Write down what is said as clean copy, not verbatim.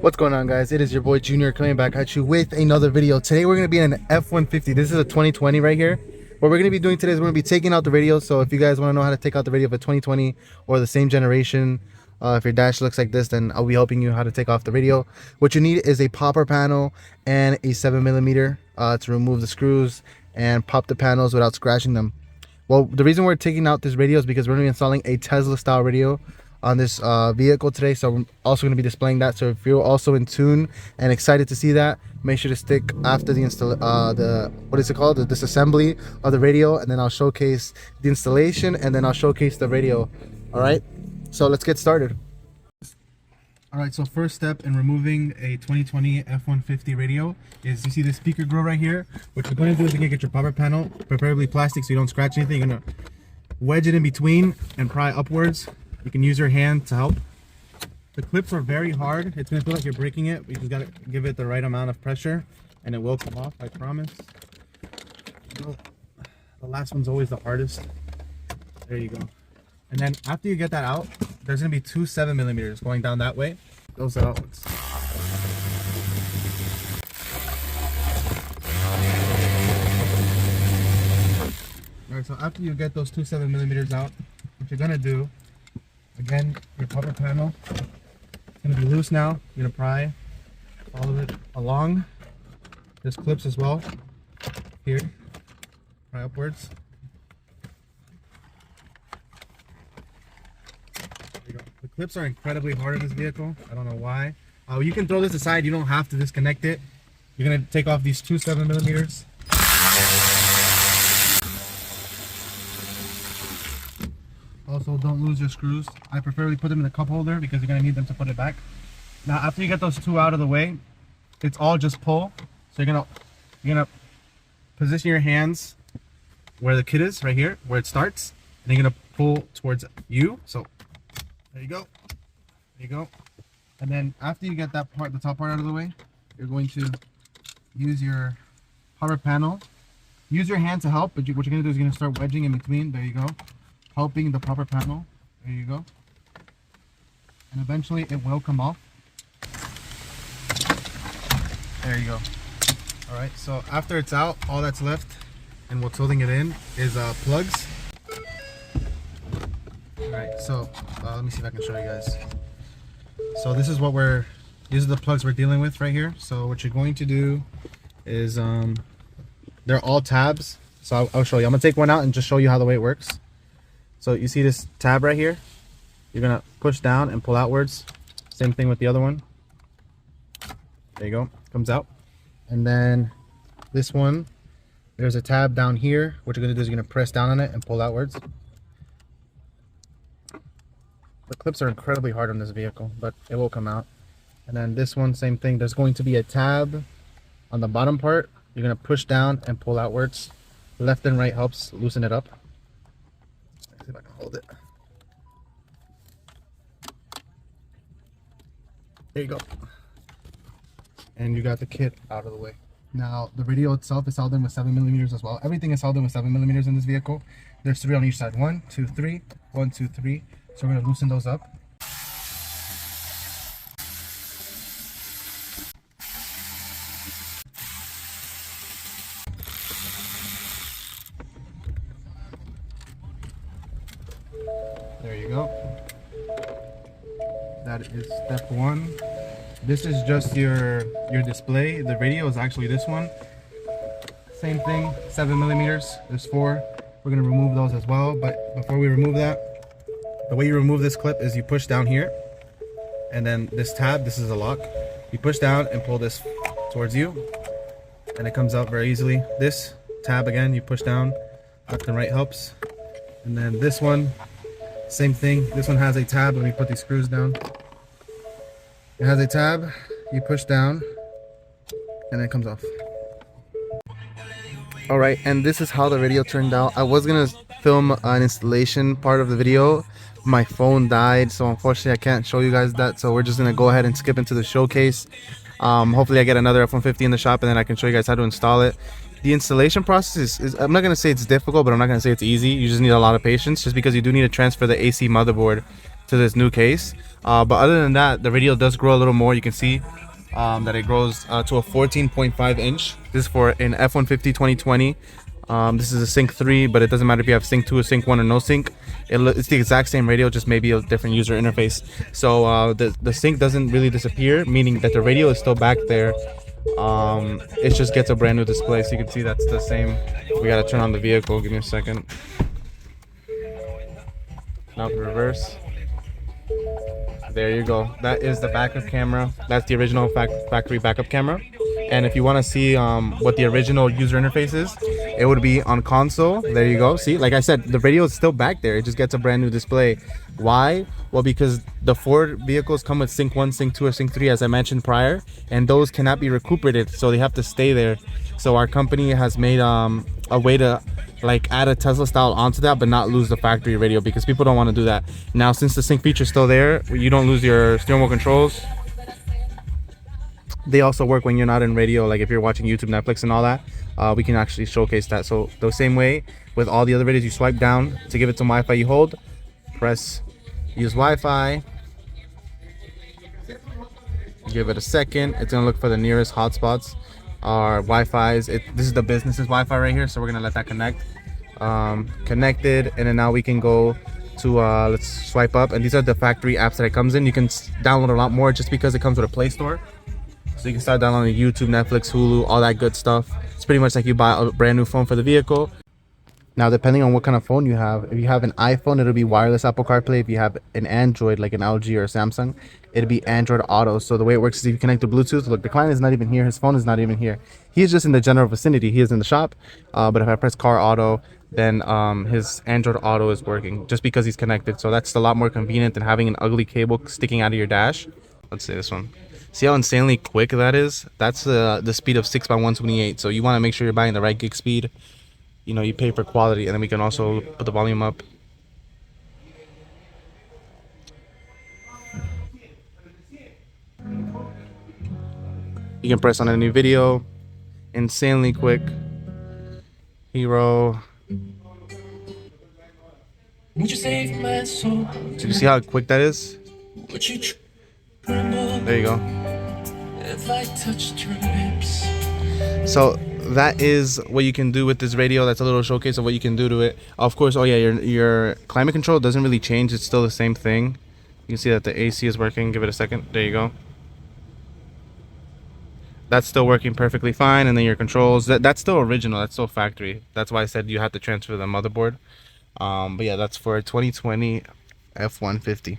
What's going on, guys? It is your boy Junior coming back at you with another video. Today we're going to be in an F150. This is a 2020 right here. What we're going to be doing today is we're going to be taking out the radio. So if you guys want to know how to take out the radio of a 2020 or the same generation, if your dash looks like this, then I'll be helping you how to take off the radio. What you need is a popper panel and a 7mm to remove the screws and pop the panels without scratching them. Well, the reason we're taking out this radio is because we're going to be installing a Tesla style radio on this vehicle today, so I'm also going to be displaying that. So if you're also in tune and excited to see that, make sure to stick after the the disassembly of the radio, and then I'll showcase the installation, and then I'll showcase the radio. All right, so let's get started. All right, so first step in removing a 2020 F150 radio is, you see the speaker grill right here. What you're going to do is you're going to get your popper panel, preferably plastic so you don't scratch anything. You're going to wedge it in between and pry upwards. You can use your hand to help. The clips are very hard. It's going to feel like you're breaking it, but you just got to give it the right amount of pressure and it will come off, I promise. The last one's always the hardest. There you go. And then after you get that out, there's going to be two 7mm going down that way. Those are out. Alright, so after you get those two 7mm out, what you're going to do, again, your popper panel is going to be loose now. You're going to pry all of it along. There's clips as well. Here. Pry upwards. There you go. The clips are incredibly hard in this vehicle. I don't know why. You can throw this aside. You don't have to disconnect it. You're going to take off these two 7mm. Also, don't lose your screws. I preferably put them in the cup holder because you're going to need them to put it back. Now, after you get those two out of the way, it's all just pull. So you're gonna position your hands where the kit is, right here, where it starts, and you're gonna pull towards you. So there you go. There you go. And then after you get that part, the top part out of the way, you're going to use your popper panel. Use your hand to help, but what you're gonna do is you're gonna start wedging in between. There you go. Helping the popper panel. There you go. And eventually it will come off. There you go. Alright, so after it's out, all that's left and what's holding it in is plugs. Alright, so let me see if I can show you guys. So these are the plugs we're dealing with right here. So what you're going to do is they're all tabs. So I'll show you. I'm gonna take one out and just show you how the way it works. So you see this tab right here? You're gonna push down and pull outwards. Same thing with the other one. There you go, comes out. And then this one, there's a tab down here. What you're gonna do is you're gonna press down on it and pull outwards. The clips are incredibly hard on this vehicle, but it will come out. And then this one, same thing. There's going to be a tab on the bottom part. You're gonna push down and pull outwards. Left and right helps loosen it up. Let's see if I can hold it. There you go. And you got the kit out of the way. Now the radio itself is held in with 7mm as well. Everything is held in with 7mm in this vehicle. There's 3 on each side. 1, 2, 3. 1, 2, 3. So we're gonna loosen those up. There you go. That is step 1. This is just your display. The radio is actually this one. Same thing, 7mm. There's 4. We're gonna remove those as well. But before we remove that, the way you remove this clip is you push down here, and then this tab, this is a lock. You push down and pull this towards you, and it comes out very easily. This tab again, you push down, left and right helps. And then this one, same thing. This one has a tab. Let me put these screws down. It has a tab. You push down, and it comes off. All right, and this is how the radio turned out. I was gonna film an installation part of the video. My phone died, so unfortunately I can't show you guys that. So we're just gonna go ahead and skip into the showcase. Hopefully I get another F150 in the shop, and then I can show you guys how to install it. The installation process is I'm not going to say it's difficult, but I'm not going to say it's easy. You just need a lot of patience, just because you do need to transfer the AC motherboard to this new case. But other than that, the radio does grow a little more. You can see that it grows to a 14.5 inch. This is for an F150 2020. This is a Sync 3, but it doesn't matter if you have Sync 2 or Sync 1 or no Sync. It's the exact same radio, just maybe a different user interface. So the Sync doesn't really disappear, meaning that the radio is still back there. It just gets a brand new display, so you can see that's the same. We gotta turn on the vehicle. Give me a second. Now reverse. There you go. That is the backup camera. That's the original factory backup camera. And if you want to see what the original user interface is, it would be on console. There you go. See, like I said, the radio is still back there. It just gets a brand new display. Why? Well, because the Ford vehicles come with Sync 1, Sync 2, or Sync 3, as I mentioned prior, and those cannot be recuperated, so they have to stay there. So our company has made a way to like add a Tesla style onto that, but not lose the factory radio, because people don't want to do that. Now, since the Sync feature is still there, you don't lose your steering wheel controls. They also work when you're not in radio, like if you're watching YouTube, Netflix, and all that. We can actually showcase that. So the same way with all the other videos, you swipe down to give it to Wi-Fi. You hold, press use Wi-Fi, give it a second. It's gonna look for the nearest hotspots or Wi-Fi's. This is the business's Wi-Fi right here, so we're gonna let that connect. Connected, and then now we can go to let's swipe up, and these are the factory apps that it comes in. You can download a lot more just because it comes with a Play Store. So you can start downloading YouTube, Netflix, Hulu, all that good stuff. It's pretty much like you buy a brand new phone for the vehicle. Now, depending on what kind of phone you have, if you have an iPhone, it'll be wireless Apple CarPlay. If you have an Android, like an LG or a Samsung, it'll be Android Auto. So the way it works is if you connect to Bluetooth, look, the client is not even here. His phone is not even here. He's just in the general vicinity. He is in the shop. But if I press Car Auto, then his Android Auto is working just because he's connected. So that's a lot more convenient than having an ugly cable sticking out of your dash. Let's say this one. See how insanely quick that is? That's the speed of 6x128. So you want to make sure you're buying the right gig speed. You know, you pay for quality. And then we can also put the volume up. You can press on a new video. Insanely quick. Hero. Would you save my soul? So you see how quick that is? There you go. If I touched your lips. So that is what you can do with this radio. That's a little showcase of what you can do to it. Of course, oh yeah, your climate control doesn't really change. It's still the same thing. You can see that the AC is working. Give it a second. There you go. That's still working perfectly fine. And then your controls, that's still original. That's still factory. That's why I said you have to transfer the motherboard. But yeah, that's for a 2020 F150.